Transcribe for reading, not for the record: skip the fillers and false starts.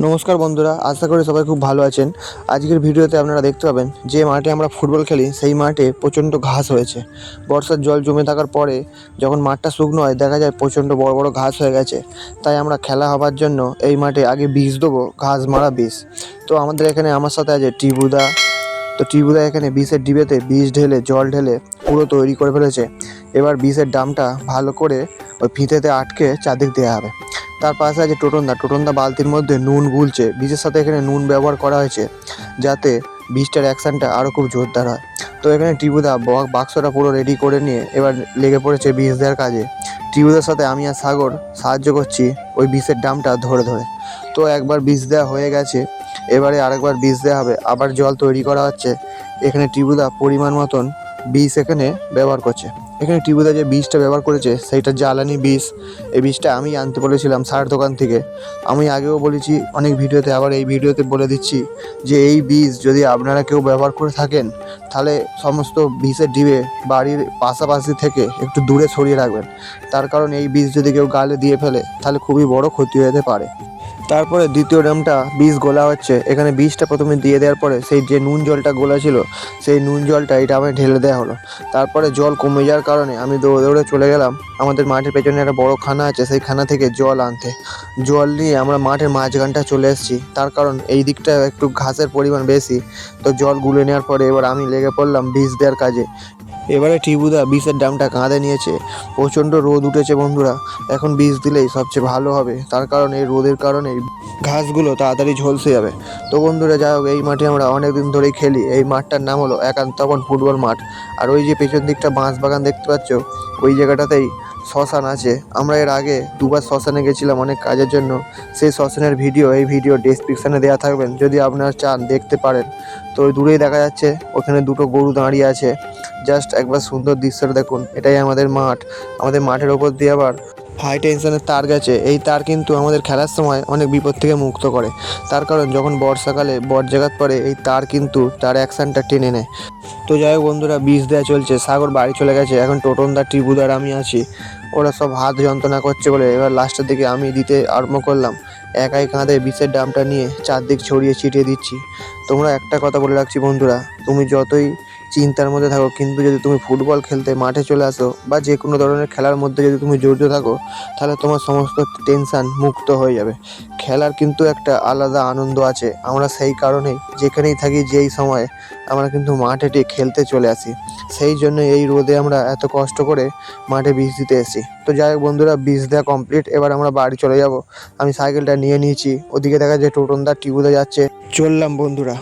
নমস্কার বন্ধুরা, আশা করি সবাই খুব ভালো আছেন। আজকের ভিডিওতে আপনারা দেখতে পাবেন যে মাঠে আমরা ফুটবল খেলি সেই মাঠে প্রচণ্ড ঘাস হয়েছে। বর্ষার জল জমে থাকার পরে যখন মাঠটা শুকনো হয় দেখা যায় প্রচণ্ড বড় বড় ঘাস হয়ে গেছে। তাই আমরা খেলা হবার জন্য এই মাঠে আগে বীজ দেবো, ঘাস মারা বীজ। তো আমাদের এখানে আমার সাথে আছে টিবুদা। তো টিবুদা এখানে বিষের ডিবেতে বীজ ঢেলে জল ঢেলে পুরো তৈরি করে ফেলেছে। এবার বিষের ডামটা ভালো করে ওই ফিতেতে আটকে চারদিক দেওয়া হবে। তার পাশে আছে টোটনদা বালতির মধ্যে নুন গুলছে। বীজের সাথে এখানে নুন ব্যবহার করা হয়েছে যাতে বীজটার অ্যাকশানটা আরও খুব জোরদার হয়। তো এখানে টিবুদা বাক্সটা পুরো রেডি করে নিয়ে এবার লেগে পড়েছে বীজ দেওয়ার কাজে। টিবুদার সাথে আমি আর সাগর সাহায্য করছি ওই বিষের ডামটা ধরে ধরে। তো একবার বীজ দেওয়া হয়ে গেছে, এবারে আরেকবার বীজ দেওয়া হবে, আবার জল তৈরি করা হচ্ছে। এখানে টিবুদা পরিমাণ মতন বীজ এখানে ব্যবহার করছে। এখানে টিবুদা যে বীজটা ব্যবহার করেছে সেইটা জ্বালানি বীজ। এই বীজটা আমি আনতে বলেছিলাম সার দোকান থেকে। আমি আগেও বলেছি অনেক ভিডিওতে, আবার এই ভিডিওতে বলে দিচ্ছি যে এই বীজ যদি আপনারা কেউ ব্যবহার করে থাকেন তাহলে সমস্ত বিষের ডিবে বাড়ির পাশাপাশি থেকে একটু দূরে সরিয়ে রাখবেন। তার কারণ এই বীজ যদি কেউ গালে দিয়ে ফেলে তাহলে খুবই বড় ক্ষতি হতে পারে। তারপরে দ্বিতীয় ড্রামটা বীজ গোলা হচ্ছে। এখানে বীজটা প্রথমে দিয়ে দেওয়ার পরে সেই যে নুন জলটা গোলা ছিল সেই নুন জলটা এই ড্রামে ঢেলে দেওয়া হলো। তারপরে জল কমে যাওয়ার কারণে আমি দৌড়ে দৌড়ে চলে গেলাম আমাদের মাঠের পেছনে একটা বড় খানা আছে, সেই খানা থেকে জল আনতে। জল নিয়ে আমরা মাঠের মাঝখানটা চলে এসেছি, তার কারণ এই দিকটা একটু ঘাসের পরিমাণ বেশি। তো জল গুলে নেওয়ার পরে এবার আমি লেগে পড়লাম বীজ দেওয়ার কাজে। এবারে টিবুদা বিষের ডামটা কাঁধে নিয়েছে। প্রচণ্ড রোদ উঠেছে বন্ধুরা, এখন বীজ দিলেই সবচেয়ে ভালো হবে, তার কারণ এই রোদের কারণে ঘাসগুলো তাড়াতাড়ি ঝলসে যাবে। তো বন্ধুরা যাই হোক, এই মাঠে আমরা অনেক দিন ধরেই খেলি। এই মাঠটার নাম হলো একান্তপন ফুটবল মাঠ। আর ওই যে পেছন দিকটা বাঁশ বাগান দেখতে পাচ্ছ, ওই জায়গাটাতেই শ্মশান আছে। আমরা এর আগে দুবার শ্মশানে গেছিলাম অনেক কাজের জন্য। সেই শ্মশানের ভিডিও এই ভিডিও ডেসক্রিপশানে দেওয়া থাকবেন, যদি আপনারা চান দেখতে পারেন। তো ওই দূরেই দেখা যাচ্ছে ওখানে দুটো গরু দাঁড়িয়ে আছে। জাস্ট একবার সুন্দর দৃশ্যটা দেখুন। এটাই আমাদের মাঠ। আমাদের মাঠের ওপর দিয়ে আবার হাই টেনশনের তার গেছে। এই তার কিন্তু আমাদের খেলার সময় অনেক বিপদ থেকে মুক্ত করে, তার কারণ যখন বর্ষাকালে বজ্রঘাত পড়ে এই তার কিন্তু তার অ্যাকশানটা টেনে নেয়। তো যাই হোক বন্ধুরা, বীজ দেওয়া চলছে। সাগর বাড়ি চলে গেছে, এখন টোটনদা টিবুদার আমি আছি। ওরা সব হাত যন্ত্রণা করছে বলে এবার লাস্টের দিকে আমি দিতে আরম্ভ করলাম। একাই কাঁধে বিষের ডামটা নিয়ে চারদিক ছড়িয়ে ছিটিয়ে দিচ্ছি। তোমরা একটা কথা বলে রাখছি বন্ধুরা, তুমি যতই চিন্তার মধ্যে থাকো কিন্তু যদি তুমি ফুটবল খেলতে মাঠে চলে আসো বা যে কোনো ধরনের খেলার মধ্যে যদি তুমি জড়িত থাকো তাহলে তোমার সমস্ত টেনশান মুক্ত হয়ে যাবে। খেলার কিন্তু একটা আলাদা আনন্দ আছে। আমরা সেই কারণেই যেখানেই থাকি যেই সময় আমরা কিন্তু মাঠে খেলতে চলে আসি। সেই জন্য এই রোদে আমরা এত কষ্ট করে মাঠে বীজ দিতে এসেছি। তো যাই হোক বন্ধুরা, বীজ দেওয়া কমপ্লিট, এবার আমরা বাড়ি চলে যাব। আমি সাইকেলটা নিয়ে নিয়েছি, ওদিকে দেখা যায় টোটনদা টিবুদা যাচ্ছে। চললাম বন্ধুরা।